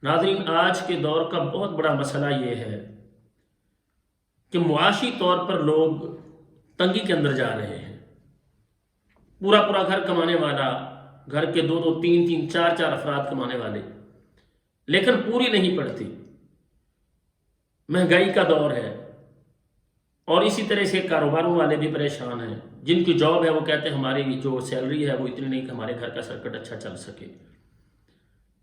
ناظرین، آج کے دور کا بہت بڑا مسئلہ یہ ہے کہ معاشی طور پر لوگ تنگی کے اندر جا رہے ہیں۔ پورا پورا گھر کمانے والا، گھر کے دو دو تین تین چار چار افراد کمانے والے، لیکن پوری نہیں پڑتی۔ مہنگائی کا دور ہے، اور اسی طرح سے کاروباروں والے بھی پریشان ہیں۔ جن کی جاب ہے وہ کہتے ہیں ہماری جو سیلری ہے وہ اتنی نہیں کہ ہمارے گھر کا سرکٹ اچھا چل سکے۔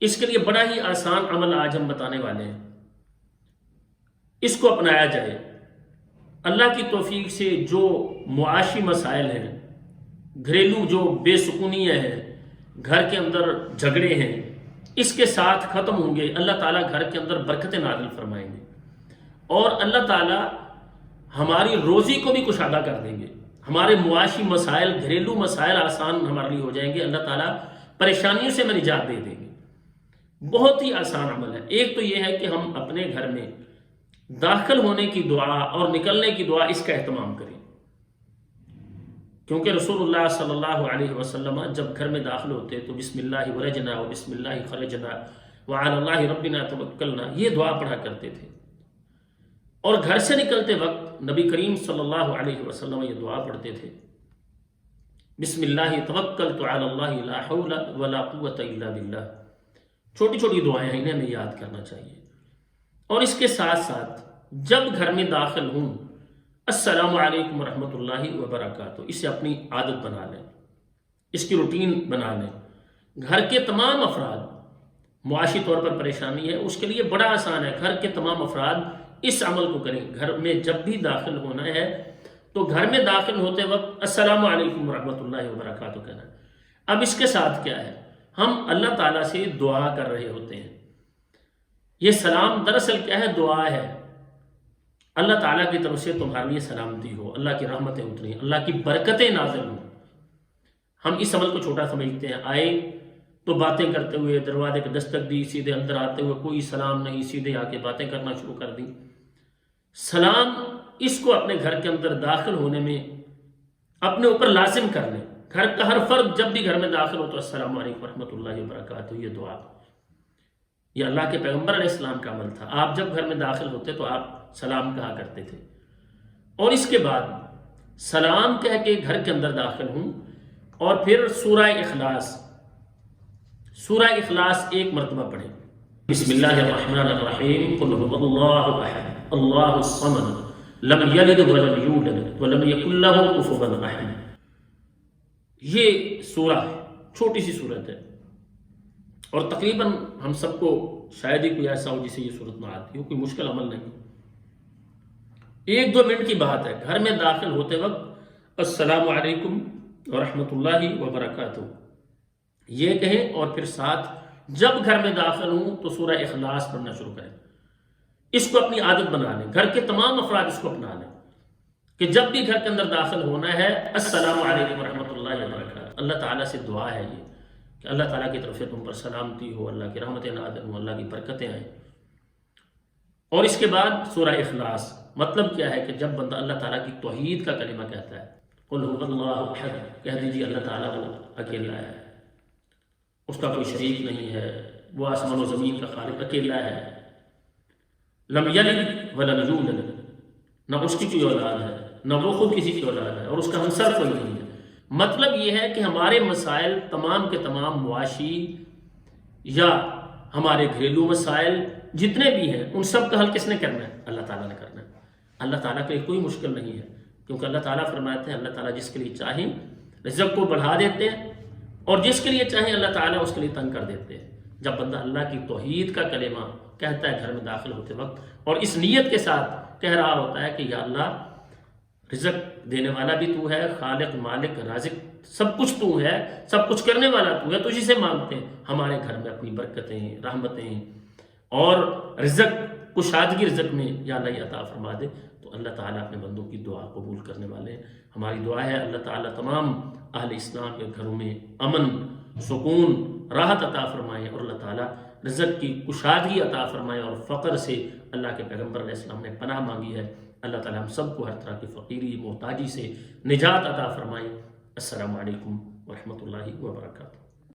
اس کے لیے بڑا ہی آسان عمل آج ہم بتانے والے ہیں، اس کو اپنایا جائے۔ اللہ کی توفیق سے جو معاشی مسائل ہیں، گھریلو جو بے سکونیاں ہیں، گھر کے اندر جھگڑے ہیں، اس کے ساتھ ختم ہوں گے۔ اللہ تعالیٰ گھر کے اندر برکتیں نازل فرمائیں گے، اور اللہ تعالیٰ ہماری روزی کو بھی کشادہ کر دیں گے۔ ہمارے معاشی مسائل، گھریلو مسائل آسان ہمارے لیے ہو جائیں گے۔ اللہ تعالیٰ پریشانیوں سے ہمیں نجات دے دیں گے۔ بہت ہی آسان عمل ہے۔ ایک تو یہ ہے کہ ہم اپنے گھر میں داخل ہونے کی دعا اور نکلنے کی دعا، اس کا اہتمام کریں، کیونکہ رسول اللہ صلی اللہ علیہ وسلم جب گھر میں داخل ہوتے تو بسم اللہ ولجنا و بسم اللہ خرجنا وعلی اللہ ربنا توکلنا، یہ دعا پڑھا کرتے تھے۔ اور گھر سے نکلتے وقت نبی کریم صلی اللہ علیہ وسلم یہ دعا پڑھتے تھے، بسم اللہ توکلت علی اللہ لا حول ولا قوت الا باللہ۔ چھوٹی چھوٹی دعائیں ہیں، انہیں ہمیں یاد کرنا چاہیے۔ اور اس کے ساتھ ساتھ جب گھر میں داخل ہوں، السلام علیکم ورحمۃ اللہ وبرکاتہ، اسے اپنی عادت بنا لیں، اس کی روٹین بنا لیں۔ گھر کے تمام افراد، معاشی طور پر پریشانی ہے، اس کے لیے بڑا آسان ہے، گھر کے تمام افراد اس عمل کو کریں۔ گھر میں جب بھی داخل ہونا ہے تو گھر میں داخل ہوتے وقت السلام علیکم ورحمۃ اللہ وبرکاتہ کہنا ہے۔ اب اس کے ساتھ کیا ہے، ہم اللہ تعالیٰ سے دعا کر رہے ہوتے ہیں۔ یہ سلام دراصل کیا ہے، دعا ہے۔ اللہ تعالیٰ کی طرف سے تمہارے لیے سلامتی ہو، اللہ کی رحمتیں اتریں، اللہ کی برکتیں نازل ہوں۔ ہم اس عمل کو چھوٹا سمجھتے ہیں، آئے تو باتیں کرتے ہوئے دروازے پہ دستک دی، سیدھے اندر آتے ہوئے کوئی سلام نہیں، سیدھے آ کے باتیں کرنا شروع کر دی۔ سلام اس کو اپنے گھر کے اندر داخل ہونے میں اپنے اوپر لازم کر لیں۔ گھر کا ہر فرد جب بھی گھر میں داخل ہو تو السلام علیکم ورحمۃ اللہ وبرکاتہ، یہ دعا، یہ اللہ کے پیغمبر علیہ السلام کا عمل تھا۔ آپ جب گھر میں داخل ہوتے تو آپ سلام کہا کرتے تھے، اور اس کے بعد سلام کہہ کے گھر کے اندر داخل ہوں، اور پھر سورہ اخلاص ایک مرتبہ پڑھیں۔ بسم اللہ الرحمن الرحیم، قل هو اللہ احد اللہ الصمد لم یلد ولم یولد ولم یکن لہ کفوا احد۔ یہ سورہ ہے، چھوٹی سی سورت ہے، اور تقریباً ہم سب کو شاید ہی کوئی ایسا ہو جسے یہ سورت نہ آتی ہو، کوئی مشکل عمل نہیں۔ 1-2 منٹ کی بات ہے، گھر میں داخل ہوتے وقت السلام علیکم ورحمۃ اللہ وبرکاتہ یہ کہیں، اور پھر ساتھ جب گھر میں داخل ہوں تو سورہ اخلاص پڑھنا شروع کریں۔ اس کو اپنی عادت بنا لیں، گھر کے تمام افراد اس کو اپنا لیں کہ جب بھی گھر کے اندر داخل ہونا ہے السلام علیکم ورحمۃ اللہ وبرکاتہ۔ اللہ تعالیٰ سے دعا ہے یہ کہ اللہ تعالیٰ کی طرف سے تم پر سلامتی ہو، اللہ کی رحمتیں نازل ہوں، اللہ کی برکتیں آئیں۔ اور اس کے بعد سورہ اخلاص، مطلب کیا ہے کہ جب بندہ اللہ تعالیٰ کی توحید کا کلمہ کہتا ہے، قل هو اللہ احد، کہہ دیجیے اللہ تعالیٰ وہ اکیلا ہے، اس کا کوئی شریک نہیں ہے، وہ آسمان و زمین کا خالق اکیلا ہے۔ لم یلد ولم یولد، نہ اس کی کوئی اولاد ہے، نہ وہ خود کسی کی اولاد ہے، اور اس کا ہمسر کوئی نہیں ہے۔ مطلب یہ ہے کہ ہمارے مسائل تمام کے تمام معاشی یا ہمارے گھریلو مسائل جتنے بھی ہیں، ان سب کا حل کس نے کرنا ہے؟ اللہ تعالیٰ نے کرنا ہے۔ اللہ تعالیٰ کے لیے کوئی مشکل نہیں ہے، کیونکہ اللہ تعالیٰ فرماتے ہیں اللہ تعالیٰ جس کے لیے چاہیں رزق کو بڑھا دیتے ہیں، اور جس کے لیے چاہیں اللہ تعالیٰ اس کے لیے تنگ کر دیتے ہیں۔ جب بندہ اللہ کی توحید کا کلمہ کہتا ہے گھر میں داخل ہوتے وقت، اور اس نیت کے ساتھ کہہ رہا ہوتا ہے کہ یا اللہ رزق دینے والا بھی تو ہے، خالق مالک رازق سب کچھ تو ہے، سب کچھ کرنے والا تو ہے، تجھی سے مانگتے ہیں ہمارے گھر میں اپنی برکتیں، رحمتیں اور رزق، کشادگی رزق میں یا اللہ یہ عطا فرما دے۔ تو اللہ تعالیٰ اپنے بندوں کی دعا قبول کرنے والے ہیں۔ ہماری دعا ہے اللہ تعالیٰ تمام اہل اسلام کے گھروں میں امن، سکون، راحت عطا فرمائے، اور اللہ تعالیٰ رزق کی کشادگی عطا فرمائے، اور فقر سے اللہ کے پیغمبر علیہ السلام نے پناہ مانگی ہے۔ اللہ تعالیٰ ہم سب کو ہر طرح کی فقیری، محتاجی سے نجات عطا فرمائے۔ السلام علیکم ورحمۃ اللہ وبرکاتہ۔